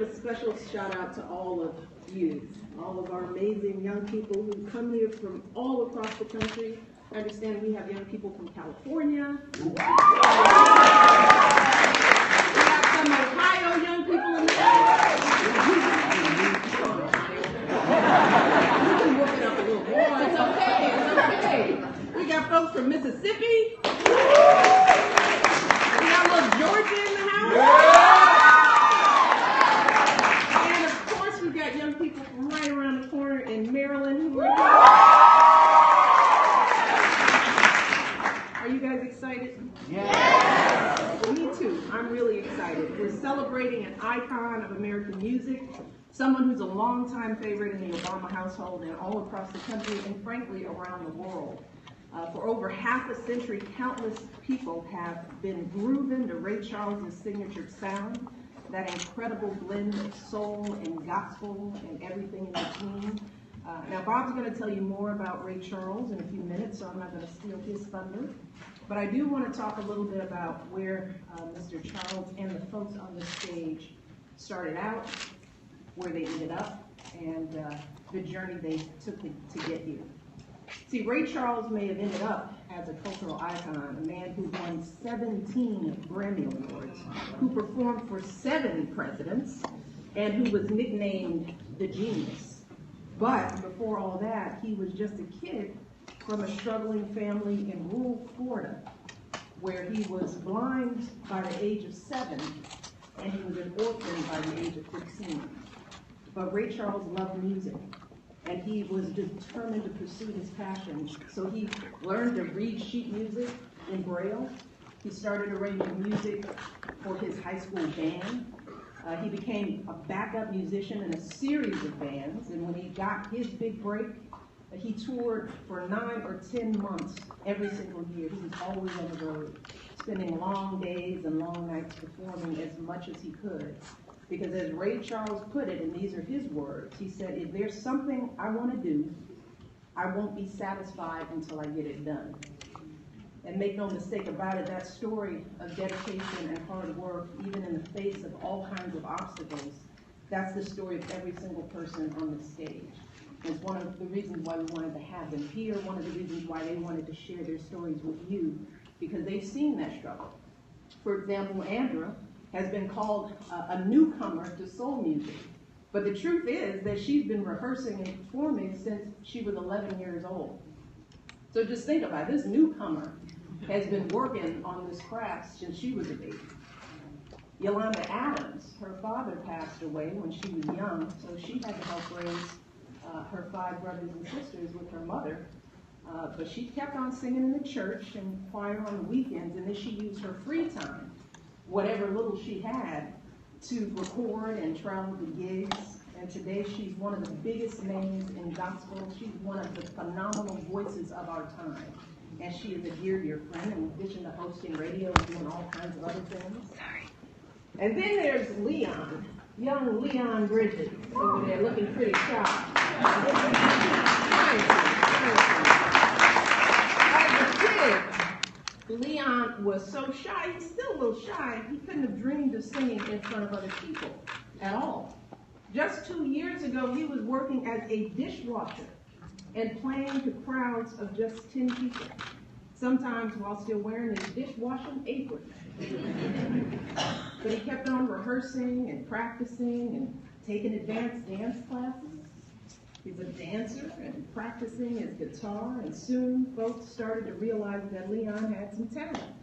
a special shout out to all of you, all of our amazing young people who come here from all across the country. I understand we have young people from California. We have some Ohio young people in the You can whoop it up a little more. It's okay. It's okay. We got folks from Mississippi. We got a little Georgia in the house. And of course, we got young people from right around the corner in Maryland who are here. Are you guys excited? Yes. Me too. I'm really excited. We're celebrating an icon of American music, someone who's a longtime favorite in the Obama household and all across the country and frankly around the world. For over half a century, countless people have been grooving to Ray Charles' signature sound, that incredible blend of soul and gospel and everything in between. Now, Bob's going to tell you more about Ray Charles in a few minutes, so I'm not going to steal his thunder. But I do want to talk a little bit about where Mr. Charles and the folks on the stage started out, where they ended up, and the journey they took to get here. See, Ray Charles may have ended up as a cultural icon, a man who won 17 Grammy Awards, who performed for 7 presidents, and who was nicknamed the Genius. But before all that, he was just a kid from a struggling family in rural Florida, where he was blind by the age of 7, and he was an orphan by the age of 15. But Ray Charles loved music, and he was determined to pursue his passion. So he learned to read sheet music in Braille. He started arranging music for his high school band. He became a backup musician in a series of bands, and when he got his big break, he toured for 9 or 10 months every single year. He was always on the road, spending long days and long nights performing as much as he could. Because as Ray Charles put it, and these are his words, he said, if there's something I want to do, I won't be satisfied until I get it done. And make no mistake about it, that story of dedication and hard work, even in the face of all kinds of obstacles, that's the story of every single person on the stage. It's one of the reasons why we wanted to have them here, one of the reasons why they wanted to share their stories with you, because they've seen that struggle. For example, Andra has been called a newcomer to soul music, but the truth is that she's been rehearsing and performing since she was 11 years old. So just think about it. This newcomer has been working on this craft since she was a baby. Yolanda Adams, her father passed away when she was young, so she had to help raise her 5 brothers and sisters with her mother. But she kept on singing in the church and choir on the weekends, and then she used her free time, whatever little she had, to record and travel to gigs. And today she's one of the biggest names in gospel. She's one of the phenomenal voices of our time. And she is a dear, dear friend, in addition to hosting radio and doing all kinds of other things. Sorry. And then there's Leon, young Leon Bridges, over there looking pretty shy. As a kid, Leon was so shy, he's still a little shy, he couldn't have dreamed of singing in front of other people at all. Just 2 years ago, he was working as a dishwasher and playing to crowds of just 10 people, sometimes while still wearing his dishwashing apron. But he kept on rehearsing and practicing and taking advanced dance classes. He's a dancer and practicing his guitar, and soon folks started to realize that Leon had some talent.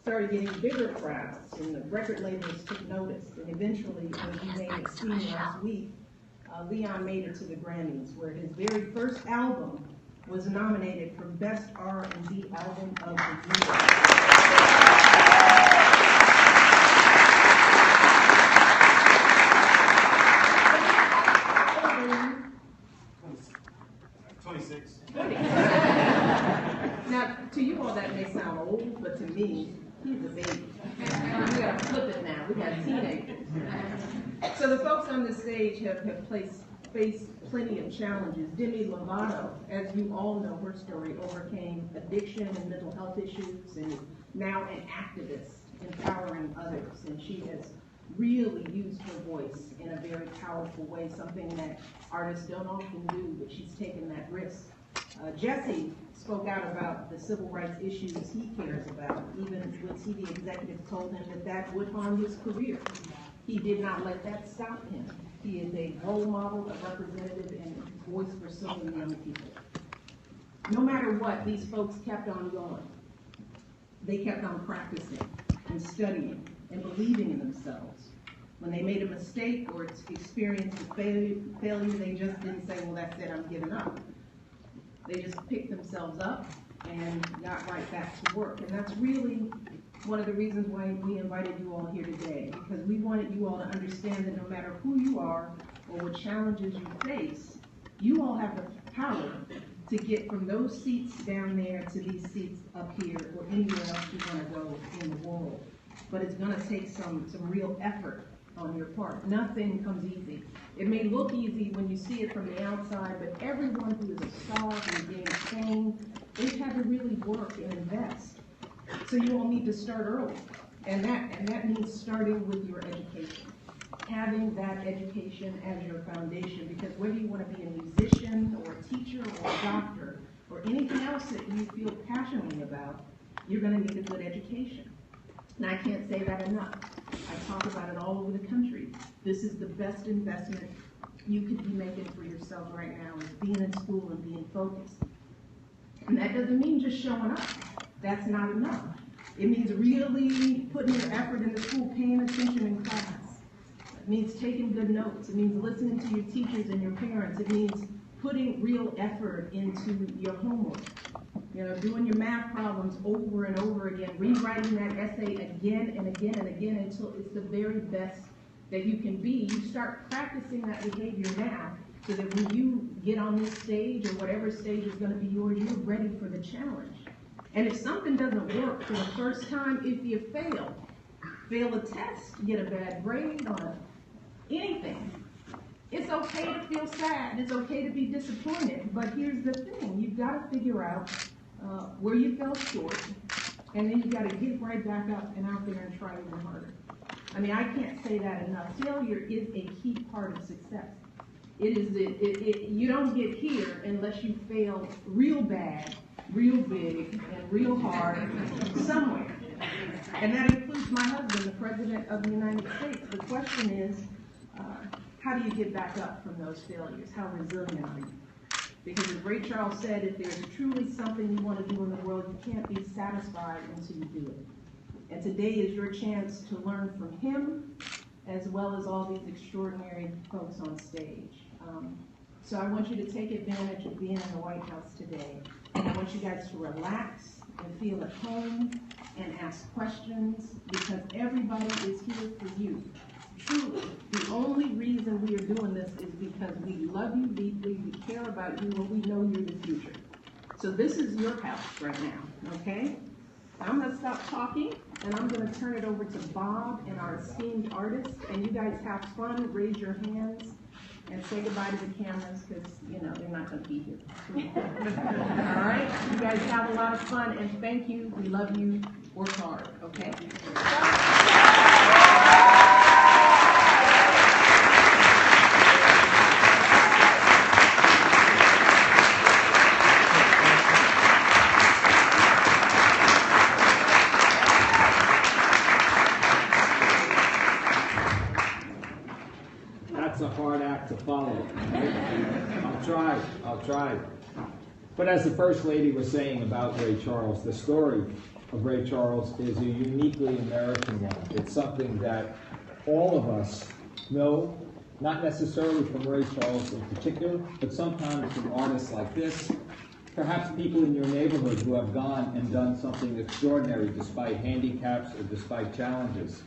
Started getting bigger crowds, and the record labels took notice, and eventually, when he made it seen last week, Leon made it to the Grammys, where his very first album was nominated for Best R&B Album of the Year. 26. Now, to you all that may sound old, but to me, he's a baby. We gotta flip it now. We got teenagers. So the folks on the stage have faced plenty of challenges. Demi Lovato, as you all know her story, overcame addiction and mental health issues and is now an activist empowering others. And she has really used her voice in a very powerful way, something that artists don't often do, but she's taken that risk. Jesse spoke out about the civil rights issues he cares about, even when TV executives told him that that would harm his career. He did not let that stop him. He is a role model, a representative, and a voice for so many young people. No matter what, these folks kept on going. They kept on practicing and studying and believing in themselves. When they made a mistake or experienced a failure, they just didn't say, well, that's it, I'm giving up. They just picked themselves up and got right back to work. And that's really one of the reasons why we invited you all here today, because we wanted you all to understand that no matter who you are or what challenges you face, you all have the power to get from those seats down there to these seats up here or anywhere else you want to go in the world. But it's going to take some real effort on your part. Nothing comes easy. It may look easy when you see it from the outside, but everyone who is a star, who gains fame, they've had to really work and invest. So you all need to start early. And that means starting with your education. Having that education as your foundation, because whether you want to be a musician or a teacher or a doctor or anything else that you feel passionately about, you're going to need a good education. And I can't say that enough. I talk about it all over the country. This is the best investment you could be making for yourself right now, is being in school and being focused. And that doesn't mean just showing up. That's not enough. It means really putting your effort into school, paying attention in class. It means taking good notes. It means listening to your teachers and your parents. It means putting real effort into your homework. You know, doing your math problems over and over again, rewriting that essay again and again and again until it's the very best that you can be. You start practicing that behavior now so that when you get on this stage or whatever stage is going to be yours, you're ready for the challenge. And if something doesn't work for the first time, if you fail a test, get a bad grade on anything, it's okay to feel sad. It's okay to be disappointed. But here's the thing. You've got to figure out where you fell short, and then you've got to get right back up and out there and try even harder. I mean, I can't say that enough. Failure is a key part of success. It is. You don't get here unless you fail real bad, real big, and real hard somewhere. And that includes my husband, the President of the United States. The question is, how do you get back up from those failures? How resilient are you? Because as Ray Charles said, if there's truly something you want to do in the world, you can't be satisfied until you do it. And today is your chance to learn from him, as well as all these extraordinary folks on stage. So I want you to take advantage of being in the White House today. And I want you guys to relax and feel at home and ask questions, because everybody is here for you. Truly, the only reason we are doing this is because we love you deeply, we care about you, and we know you're the future. So this is your house right now, okay? I'm going to stop talking, and I'm going to turn it over to Bob and our esteemed artists, and you guys have fun, raise your hands, and say goodbye to the cameras, because, you know, they're not going to be here. All right? You guys have a lot of fun, and thank you. We love you. Work hard, okay? That's a hard act to follow. Right? I'll try. But as the First Lady was saying about Ray Charles, the story of Ray Charles is a uniquely American one. It's something that all of us know, not necessarily from Ray Charles in particular, but sometimes from artists like this, perhaps people in your neighborhood who have gone and done something extraordinary despite handicaps or despite challenges.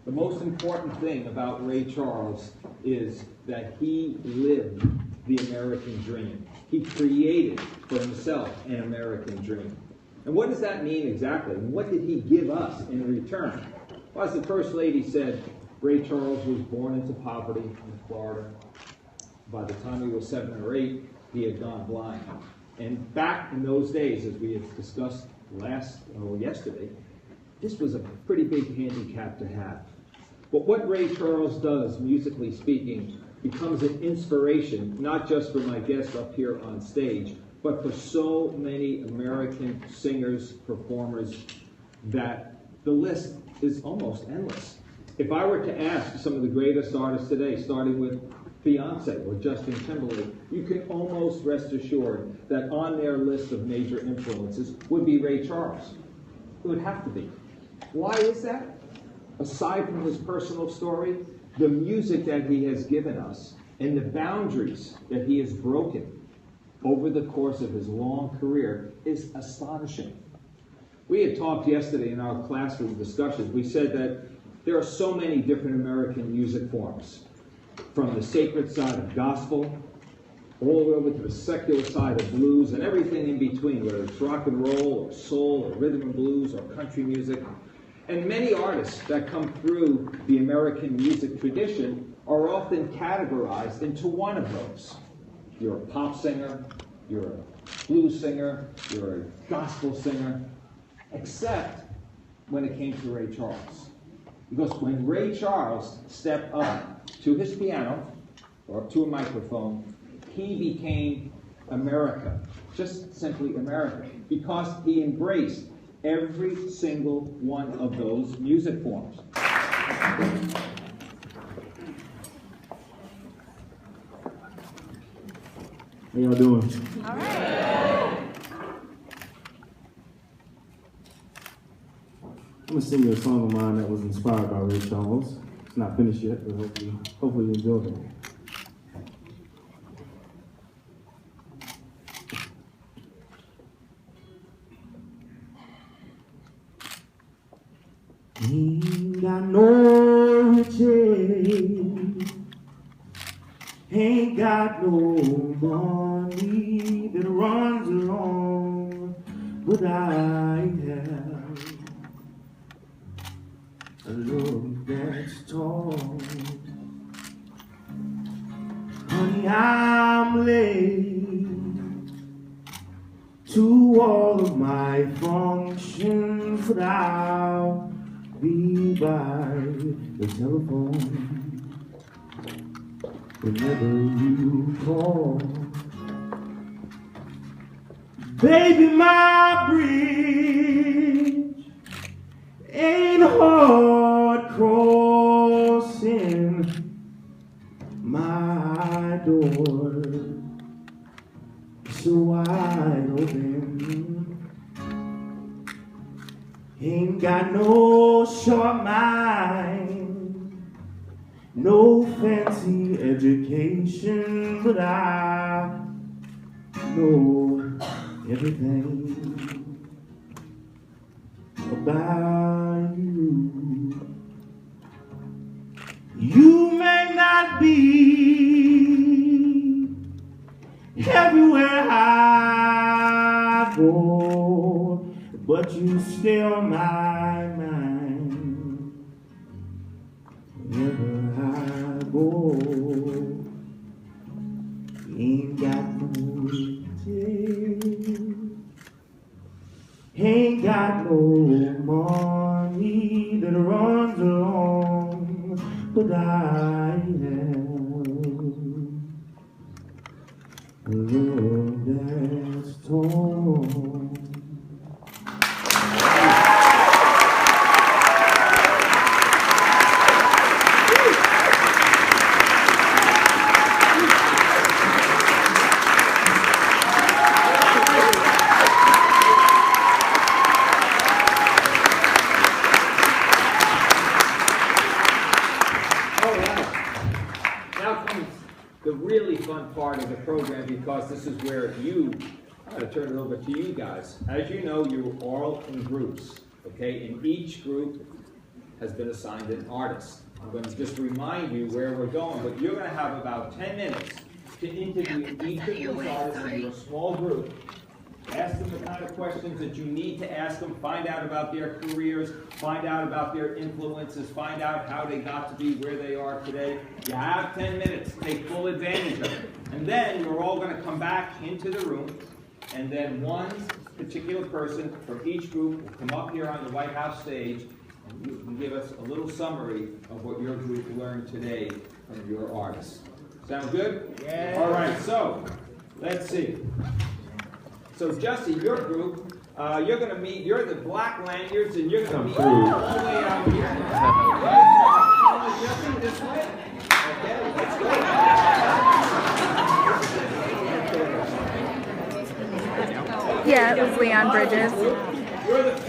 The most important thing about Ray Charles is that he lived the American dream. He created for himself an American dream. And what does that mean exactly? And what did he give us in return? Well, as the First Lady said, Ray Charles was born into poverty in Florida. By the time he was 7 or 8, he had gone blind. And back in those days, as we had discussed yesterday, this was a pretty big handicap to have. But what Ray Charles does, musically speaking, becomes an inspiration, not just for my guests up here on stage, but for so many American singers, performers, that the list is almost endless. If I were to ask some of the greatest artists today, starting with Beyonce or Justin Timberlake, you can almost rest assured that on their list of major influences would be Ray Charles. It would have to be. Why is that? Aside from his personal story, the music that he has given us and the boundaries that he has broken over the course of his long career is astonishing. We had talked yesterday in our classroom discussions. We said that there are so many different American music forms, from the sacred side of gospel all the way over to the secular side of blues and everything in between, whether it's rock and roll or soul or rhythm and blues or country music. And many artists that come through the American music tradition are often categorized into one of those. You're a pop singer, you're a blues singer, you're a gospel singer, except when it came to Ray Charles. Because when Ray Charles stepped up to his piano or up to a microphone, he became America, just simply America, because he embraced every single one of those music forms. How y'all doing? All right. I'm gonna sing you a song of mine that was inspired by Ray Charles. It's not finished yet, but hopefully you enjoy it. Ain't got no riches, ain't got no money that runs along, but I have a love that's tall. Honey, I'm late to all of my functions, but I'll be by the telephone whenever you call. Baby, my bridge ain't hard crossing my door, so wide open. Ain't got no short mind, no fancy education, but I know everything about you. You may not be everywhere I go, but you stay on my mind wherever I go. Ain't got no riches, ain't got no money that runs along, but I have a love that's torn. Part of the program, because this is where I'm going to turn it over to you guys. As you know, you're all in groups, okay? And each group has been assigned an artist. I'm going to just remind you where we're going, but you're going to have about 10 minutes to interview each of these artists in your small group. Ask them the kind of questions that you need to ask them, find out about their careers, find out about their influences, find out how they got to be where they are today. You have 10 minutes, take full advantage of it. And then you're all going to come back into the room, and then one particular person from each group will come up here on the White House stage, and give us a little summary of what your group learned today from your artists. Sound good? Yeah. All right, so let's see. So Justy, your group, you're going to meet, you're the black lanyards, and you're going to meet all the way out here. Okay? Justy, this way. Okay, let's go. Yeah, it was Leon Bridges. You're the